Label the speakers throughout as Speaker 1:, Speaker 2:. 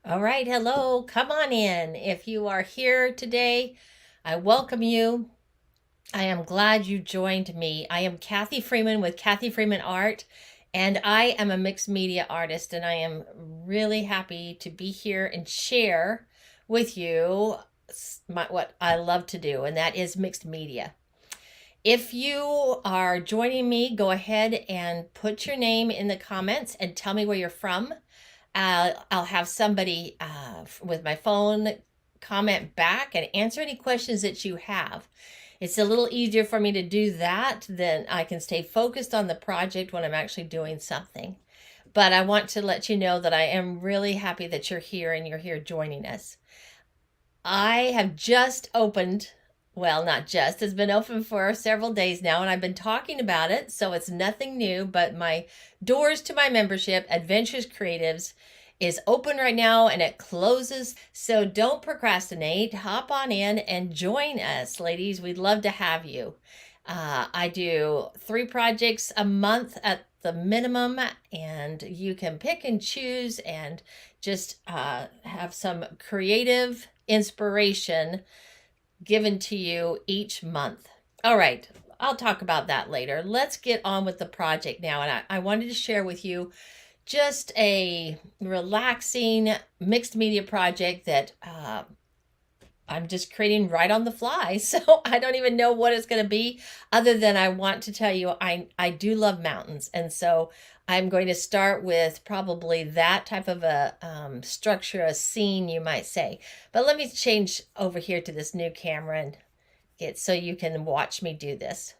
Speaker 1: All right, hello, come on in. If you are here today, I welcome you. I am glad you joined me. I am Kathy Freeman with Kathy Freeman Art, and I am a mixed media artist, and I am really happy to be here and share with you what I love to do, and that is mixed media. If you are joining me, go ahead and put your name in the comments and tell me where you're from. I'll have somebody with my phone comment back and answer any questions that you have. It's a little easier for me to do that than I can stay focused on the project when I'm actually doing something. But I want to let you know that I am really happy that you're here and you're here joining us. I have just opened, well, not just, it's been open for several days now, and I've been talking about it, so it's nothing new, but my doors to my membership, Adventures Creatives, is open right now and it closes. So don't procrastinate. Hop on in and join us, ladies. We'd love to have you. I do 3 projects a month at the minimum, and you can pick and choose and just have some creative inspiration given to you each month. All right, I'll talk about that later. Let's get on with the project now. And I wanted to share with you just a relaxing mixed media project that I'm just creating right on the fly. So I don't even know what it's going to be, other than I want to tell you I do love mountains. And so I'm going to start with probably that type of a structure, a scene, you might say. But let me change over here to this new camera and get so you can watch me do this.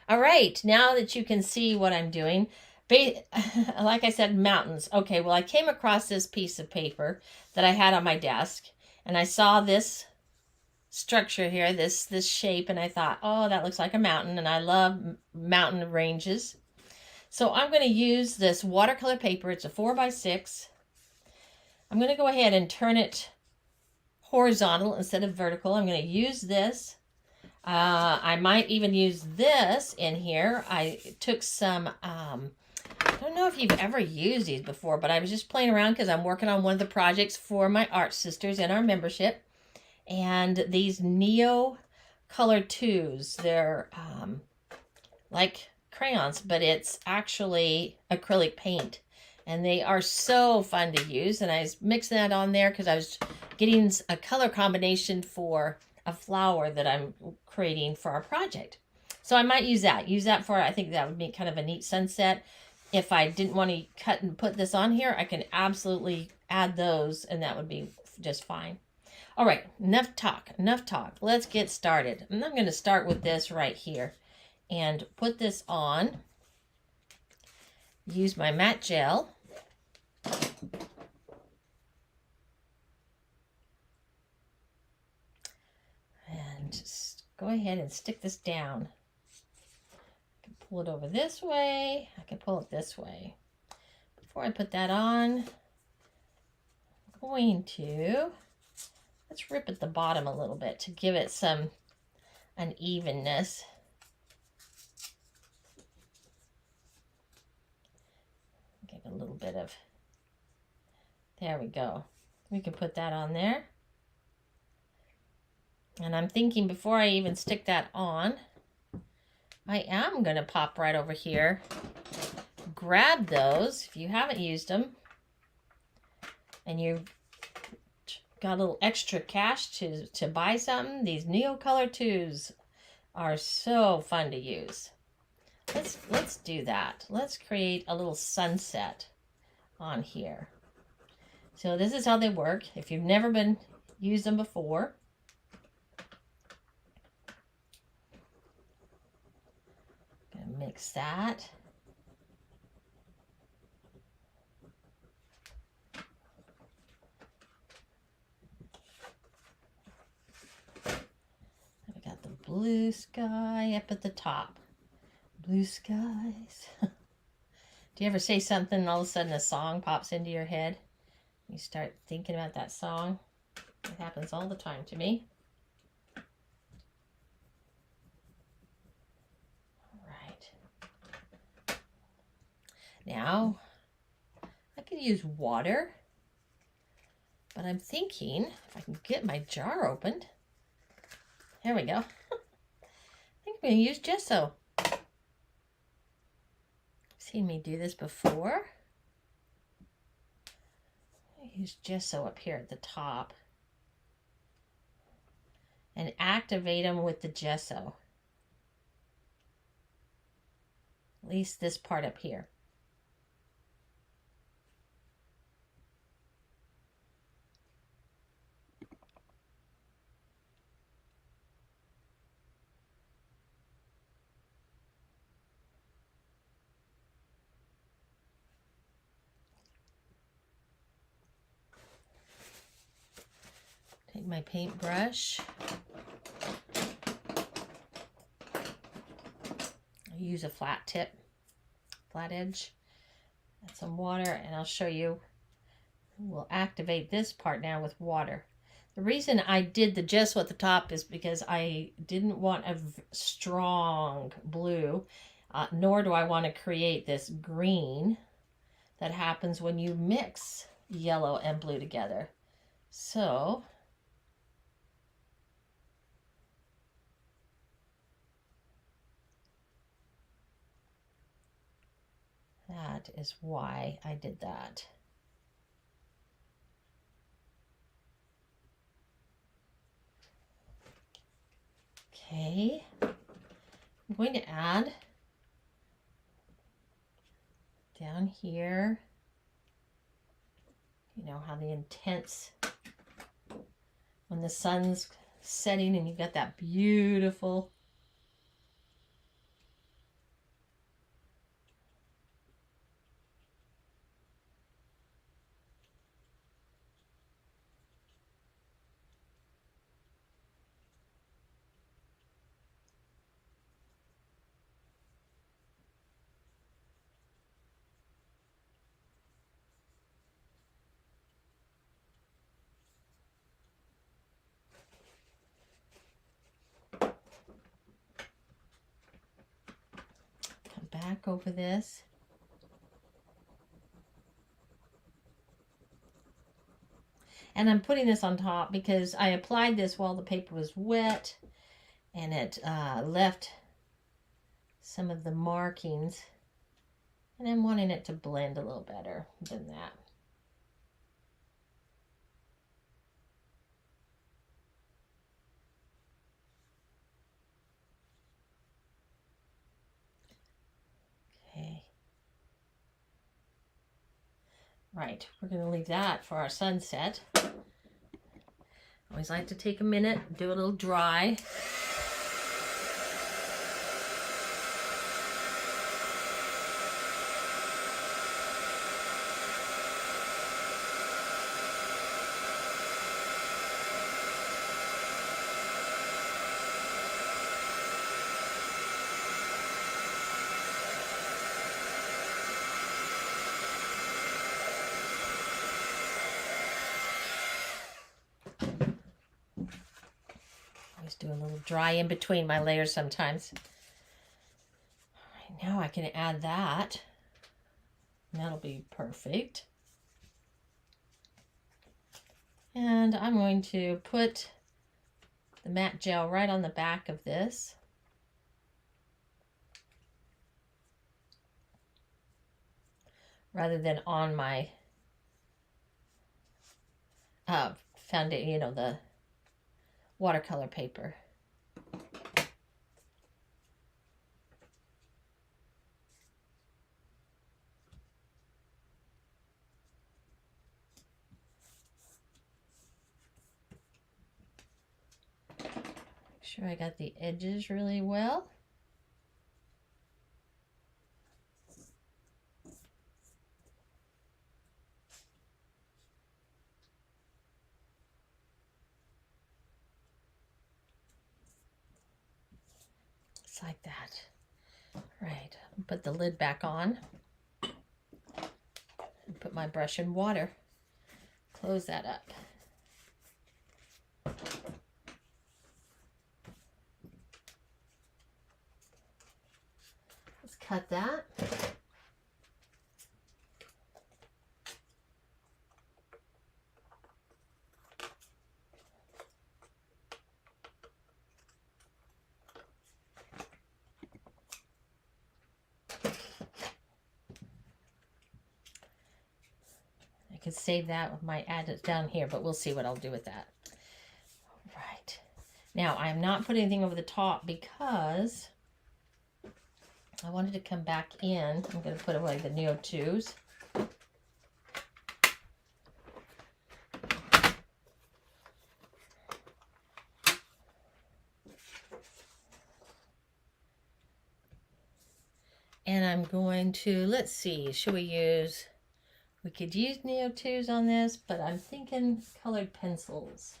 Speaker 1: All right, now that you can see what I'm doing, like I said, mountains. Okay, well, I came across this piece of paper that I had on my desk, and I saw this structure here, this shape, and I thought, oh, that looks like a mountain, and I love mountain ranges. So I'm going to use this watercolor paper. It's a 4x6. I'm going to go ahead and turn it horizontal instead of vertical. I'm going to use this. I might even use this in here. I took some, I don't know if you've ever used these before, but I was just playing around because I'm working on one of the projects for my art sisters in our membership. And these Neo Color 2s, they're like crayons, but it's actually acrylic paint. And they are so fun to use. And I was mixing that on there because I was getting a color combination for a flower that I'm creating for our project. So I might use that. Use that for, I think that would be kind of a neat sunset. If I didn't want to cut and put this on here, I can absolutely add those and that would be just fine. All right, enough talk, enough talk. Let's get started. And I'm going to start with this right here and put this on. Use my matte gel. And just go ahead and stick this down. I can pull it over this way. I can pull it this way. Before I put that on, I'm going to, let's rip at the bottom a little bit to give it some unevenness. Give it a little bit of, there we go. We can put that on there. And I'm thinking before I even stick that on, I am going to pop right over here, grab those if you haven't used them, and you've got a little extra cash to buy something. These Neo Color 2s are so fun to use. Let's do that. Let's create a little sunset on here. So this is how they work. If you've never been used them before, gonna mix that. I got the blue sky up at the top. Blue skies. Do you ever say something and all of a sudden a song pops into your head? You start thinking about that song. It happens all the time to me. All right. Now, could use water, but I'm thinking if I can get my jar opened. There we go. I think I'm going to use gesso. Seen me do this before. I use gesso up here at the top and activate them with the gesso. At least this part up here. Take my paintbrush. I use a flat tip, flat edge. Add some water, and I'll show you. We'll activate this part now with water. The reason I did the gesso at the top is because I didn't want a strong blue, nor do I want to create this green that happens when you mix yellow and blue together. So that is why I did that. Okay, I'm going to add down here, you know how the intense, when the sun's setting and you've got that beautiful back over this. And I'm putting this on top because I applied this while the paper was wet and it left some of the markings, and I'm wanting it to blend a little better than that. Okay. Right, we're going to leave that for our sunset. Always like to take a minute, do a little dry. Do a little dry in between my layers sometimes. All right, now I can add that. And that'll be perfect. And I'm going to put the matte gel right on the back of this. Rather than on my foundation, you know, the watercolor paper. Make sure I got the edges really well. Like that. Right, put the lid back on and put my brush in water. Close that up. Let's cut that. could save that. I might add it down here, but we'll see what I'll do with that. Right. Now, I'm not putting anything over the top because I wanted to come back in. I'm going to put away the Neo2s. And I'm going to, let's see, should we could use Neo2s on this, but I'm thinking colored pencils.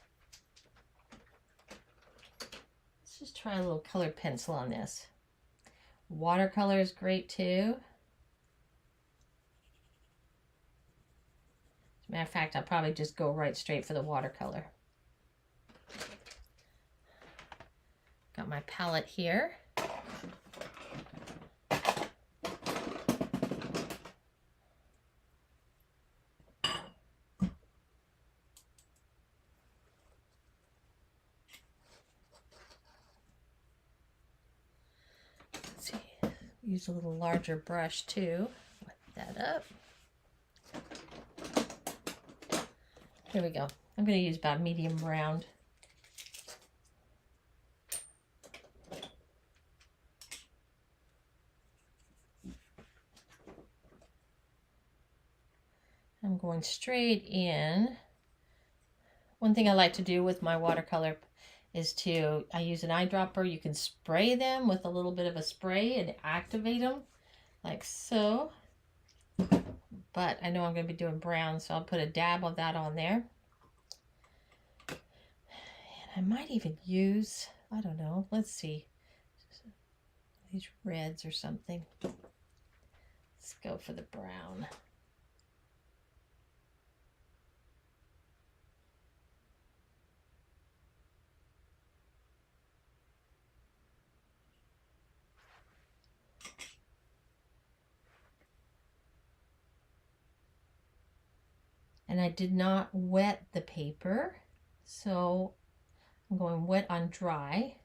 Speaker 1: Let's just try a little colored pencil on this. Watercolor is great too. As a matter of fact, I'll probably just go right straight for the watercolor. Got my palette here. Use a little larger brush too. Wet that up. Here we go. I'm going to use about medium round. I'm going straight in. One thing I like to do with my watercolor is I use an eyedropper. You can spray them with a little bit of a spray and activate them like so. But I know I'm going to be doing brown, so I'll put a dab of that on there. And I might even use, I don't know, let's see, these reds or something. Let's go for the brown. And I did not wet the paper, so I'm going wet on dry.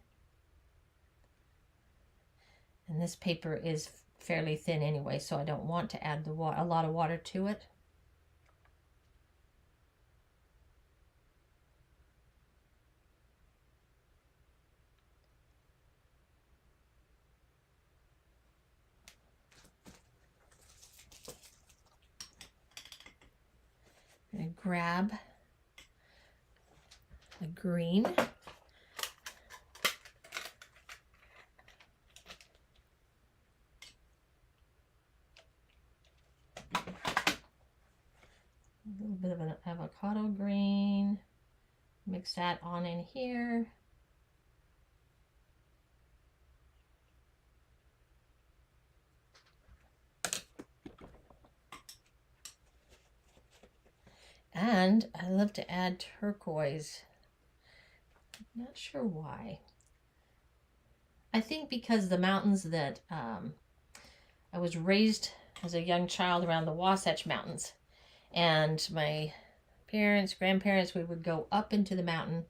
Speaker 1: And this paper is fairly thin anyway, so I don't want to add a lot of water to it. I'm going to grab a green. A little bit of an avocado green. Mix that on in here. And I love to add turquoise. I'm not sure why. I think because the mountains that I was raised as a young child around the Wasatch Mountains, and my parents, grandparents, we would go up into the mountain,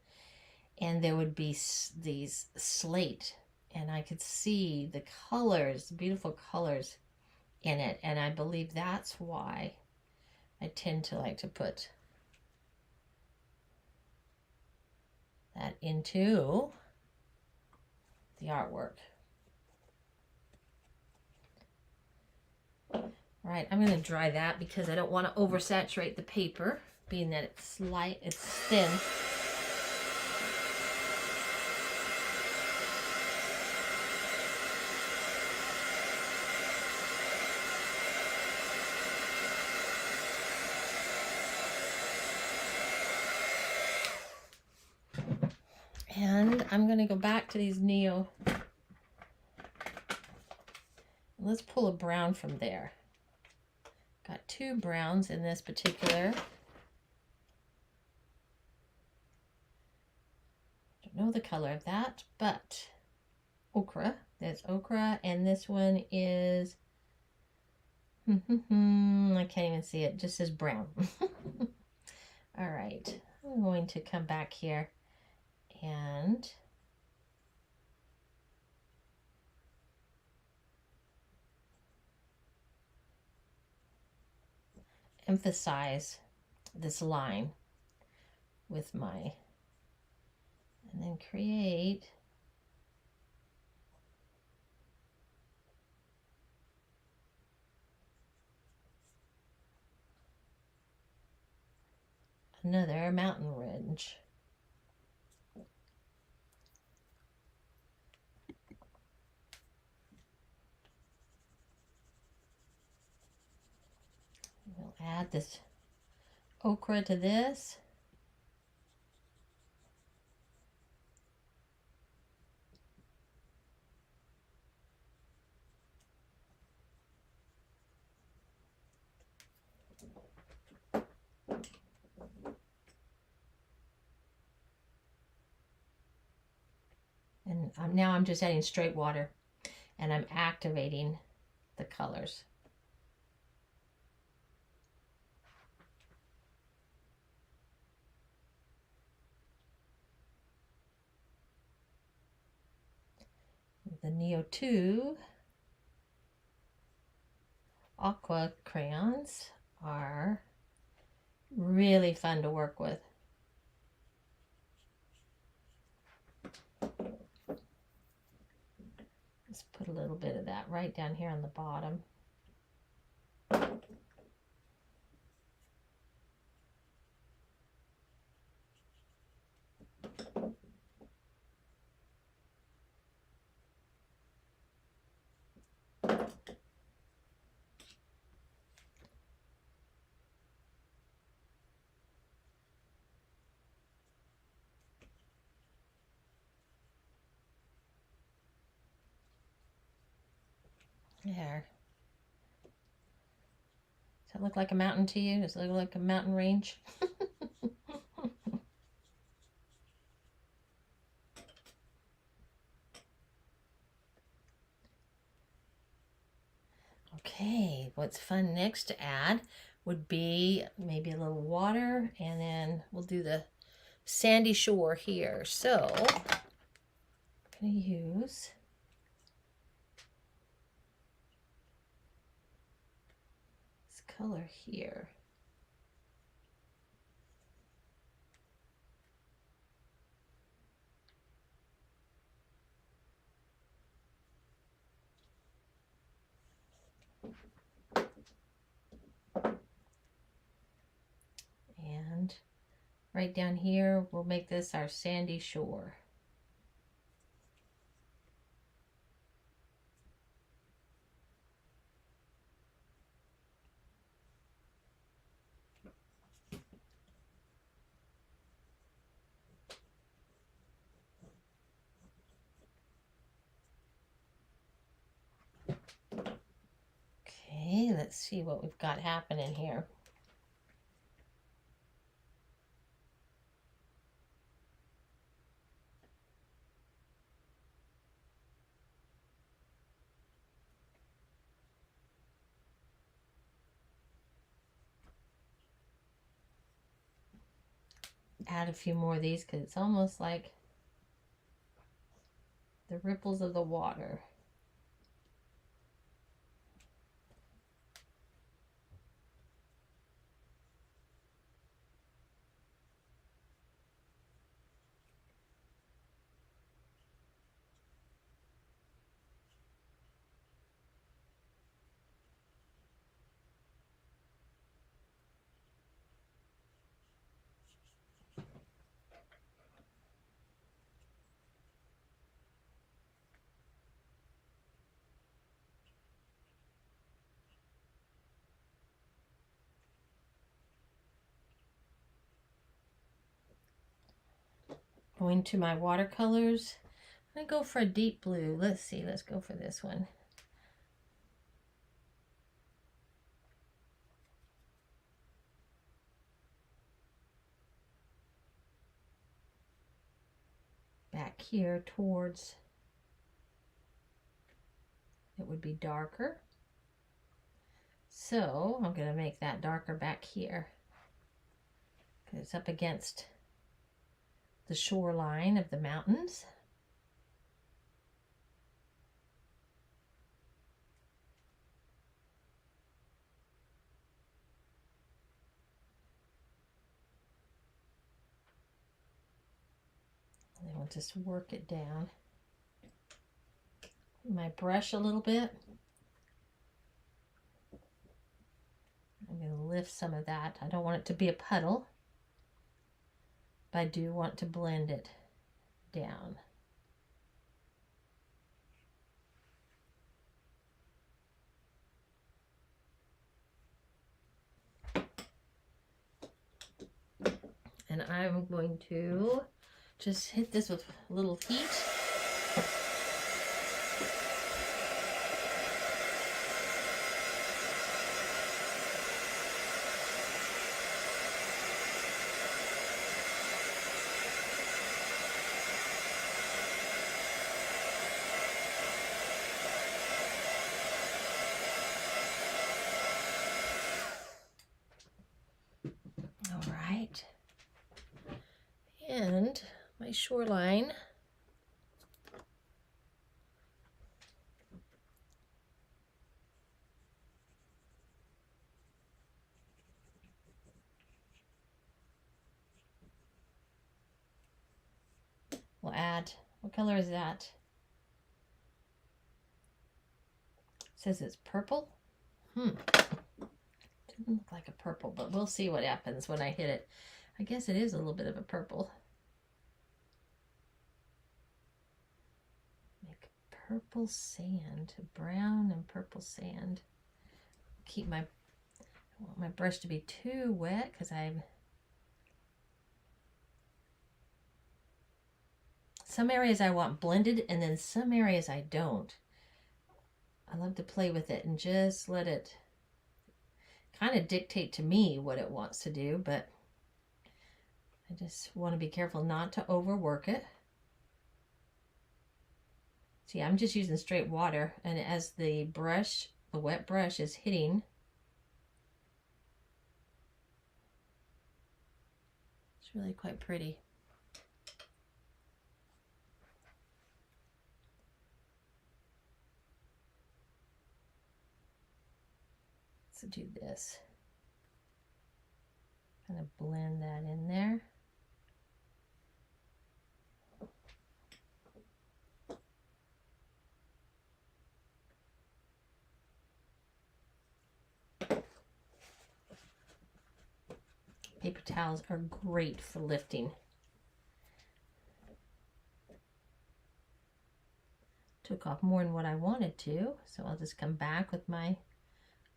Speaker 1: and there would be these slate, and I could see the colors, beautiful colors in it, and I believe that's why I tend to like to put that into the artwork. All right, I'm going to dry that because I don't want to oversaturate the paper, being that it's light, it's thin. And I'm going to go back to these Neo. Let's pull a brown from there. Got two browns in this particular. Don't know the color of that, but ochre. There's ochre, and this one is, I can't even see it. It just says brown. All right, I'm going to come back here and emphasize this line with my, and then create another mountain ridge. We'll add this ochre to this. And now I'm just adding straight water and I'm activating the colors. The Neo 2 aqua crayons are really fun to work with. Let's put a little bit of that right down here on the bottom. There. Does that look like a mountain to you? Does it look like a mountain range? Okay, what's fun next to add would be maybe a little water, and then we'll do the sandy shore here. So I'm going to use this color here. And right down here, we'll make this our sandy shore. Okay, let's see what we've got happening here. Add a few more of these because it's almost like the ripples of the water. Going to my watercolors, I'm going to go for a deep blue. Let's see, let's go for this one. Back here towards, it would be darker. So I'm going to make that darker back here because it's up against the shoreline of the mountains. I'll just work it down. My brush a little bit. I'm going to lift some of that. I don't want it to be a puddle, but I do want to blend it down. And I'm going to just hit this with a little heat. All right. And my shoreline. We'll add, what color is that? It says it's purple. Doesn't look like a purple, but we'll see what happens when I hit it. I guess it is a little bit of a purple. Make purple sand, brown and purple sand. Keep my, I don't want my brush to be too wet because some areas I want blended and then some areas I don't. I love to play with it and just let it kind of dictate to me what it wants to do, but I just want to be careful not to overwork it. See, I'm just using straight water, and as the brush, the wet brush is hitting, it's really quite pretty. Let's do this. Kind of blend that in there. Paper towels are great for lifting. Took off more than what I wanted to, so I'll just come back with my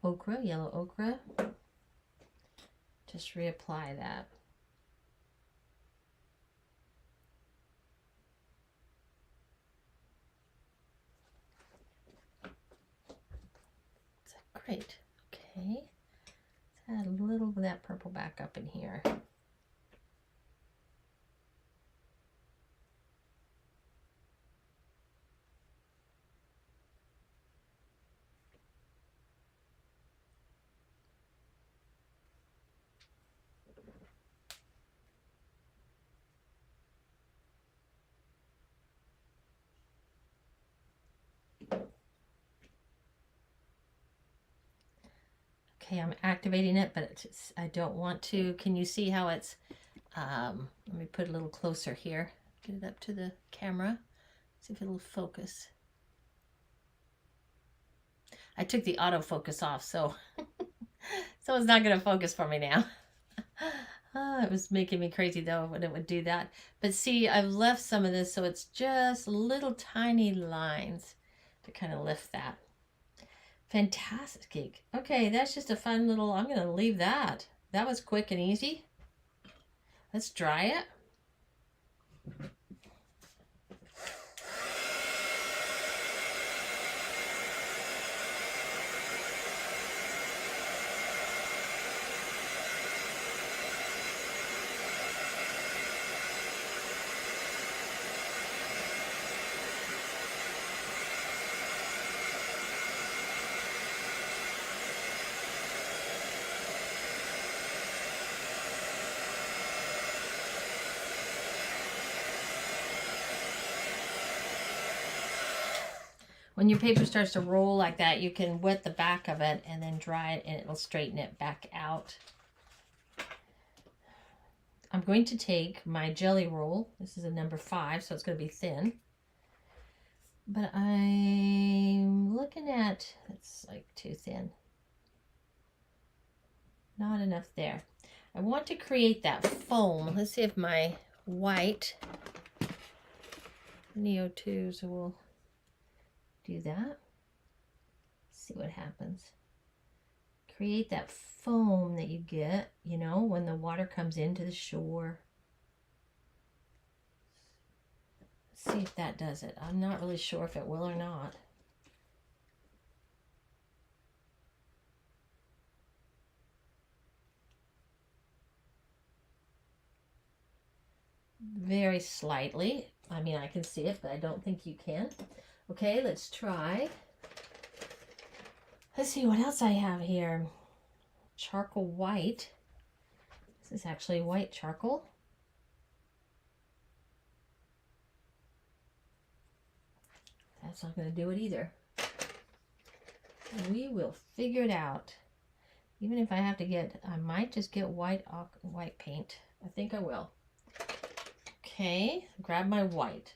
Speaker 1: ochre, yellow ochre. Just reapply that. Great. Okay. Let's add a little of that purple back up in here. Okay, I'm activating it, but I don't want to. Can you see how it's, let me put it a little closer here. Get it up to the camera. See if it'll focus. I took the autofocus off, so so it's not going to focus for me now. It was making me crazy though when it would do that. But see, I've left some of this, so it's just little tiny lines to kind of lift that. Fantastic. Okay, that's just a fun little, I'm going to leave that. That was quick and easy. Let's dry it. When your paper starts to roll like that, you can wet the back of it and then dry it, and it'll straighten it back out. I'm going to take my jelly roll. This is a number 5, so it's going to be thin. But I'm looking at, it's like too thin. Not enough there. I want to create that foam. Let's see if my white Neo2s will do that. See what happens. Create that foam that you get, you know, when the water comes into the shore. See if that does it. I'm not really sure if it will or not. Very slightly. I mean, I can see it, but I don't think you can. Okay, let's try. Let's see what else I have here. Charcoal white. This is actually white charcoal. That's not going to do it either. We will figure it out. Even if I have to get, I might just get white paint. I think I will. Okay, grab my white.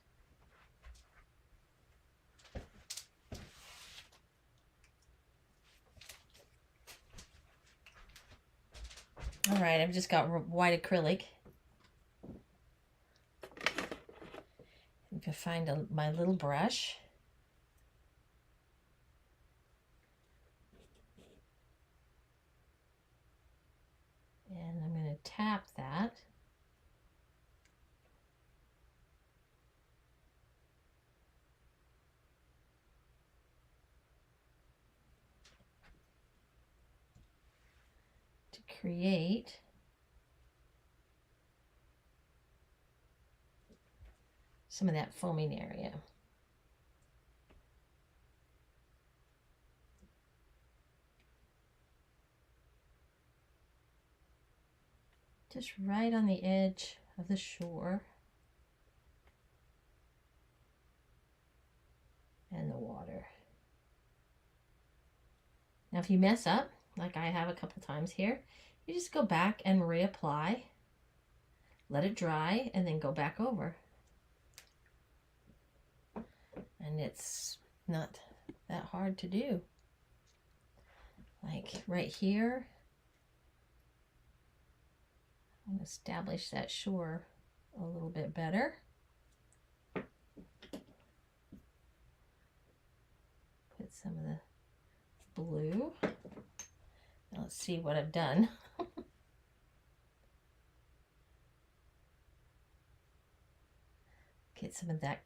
Speaker 1: All right, I've just got white acrylic. You can find my little brush. And I'm going to tap that. To create some of that foaming area. Just right on the edge of the shore and the water. Now if you mess up, like I have a couple times here, you just go back and reapply, let it dry, and then go back over. And it's not that hard to do. Like right here, I'm going to establish that shore a little bit better. Put some of the blue. Now let's see what I've done. Get some of that.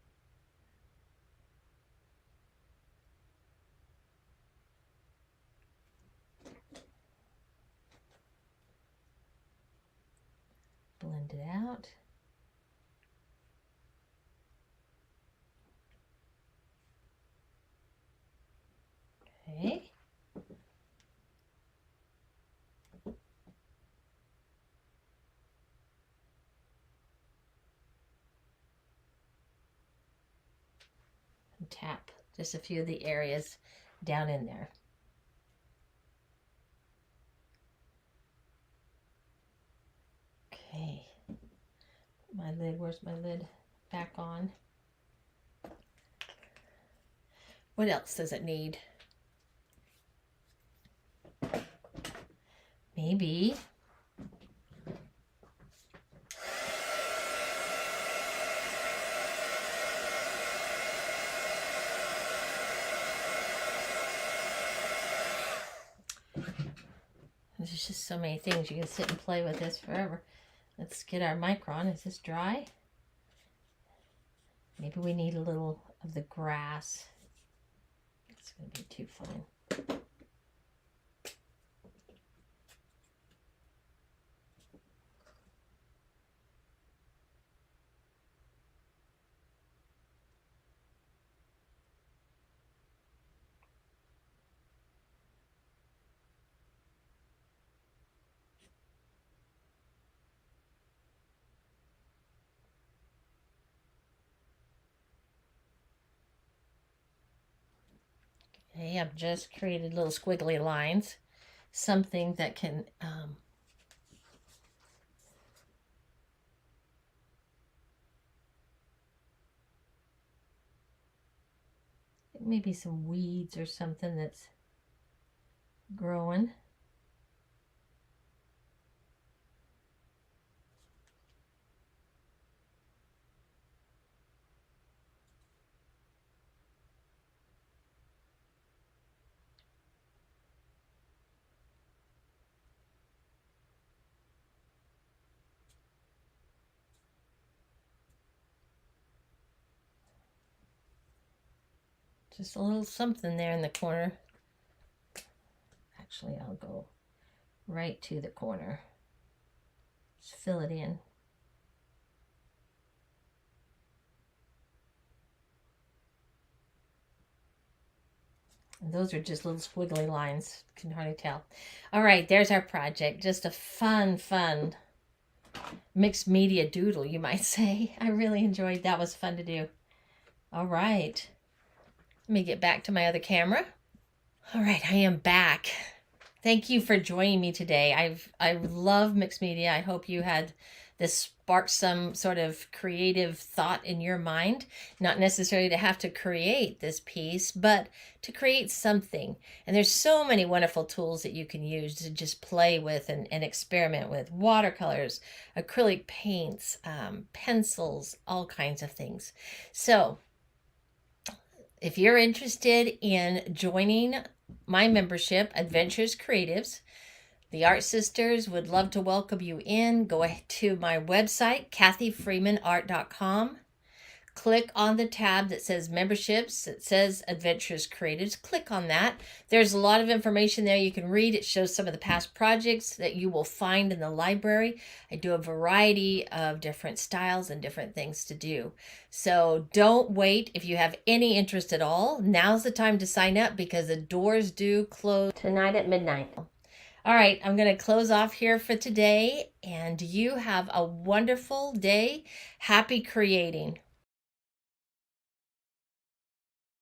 Speaker 1: Blend it out. Okay. And tap just a few of the areas down in there. Okay. My lid, where's my lid? Back on. What else does it need? Maybe there's just so many things. You can sit and play with this forever. Let's get our micron. Is this dry? Maybe we need a little of the grass. It's going to be too fine. Okay, I've just created little squiggly lines. Something that can maybe some weeds or something that's growing. Just a little something there in the corner. Actually, I'll go right to the corner. Just fill it in. And those are just little squiggly lines. Can hardly tell. All right, there's our project. Just a fun mixed media doodle, you might say. I really enjoyed that. Was fun to do. All right. Let me get back to my other camera. All right, I am back. Thank you for joining me today. I love mixed media. I hope you had this spark some sort of creative thought in your mind, not necessarily to have to create this piece, but to create something. And there's so many wonderful tools that you can use to just play with and experiment with: watercolors, acrylic paints, pencils, all kinds of things. So if you're interested in joining my membership, Adventures Creatives, the Art Sisters would love to welcome you in. Go to my website, kathyfreemanart.com. Click on the tab that says memberships. It says Adventures Creatives. Click on that. There's a lot of information there you can read. It shows some of the past projects that you will find in the library. I do a variety of different styles and different things to do. So don't wait. If you have any interest at all, now's the time to sign up because the doors do close tonight at midnight. All right, I'm going to close off here for today, and you have a wonderful day. Happy creating.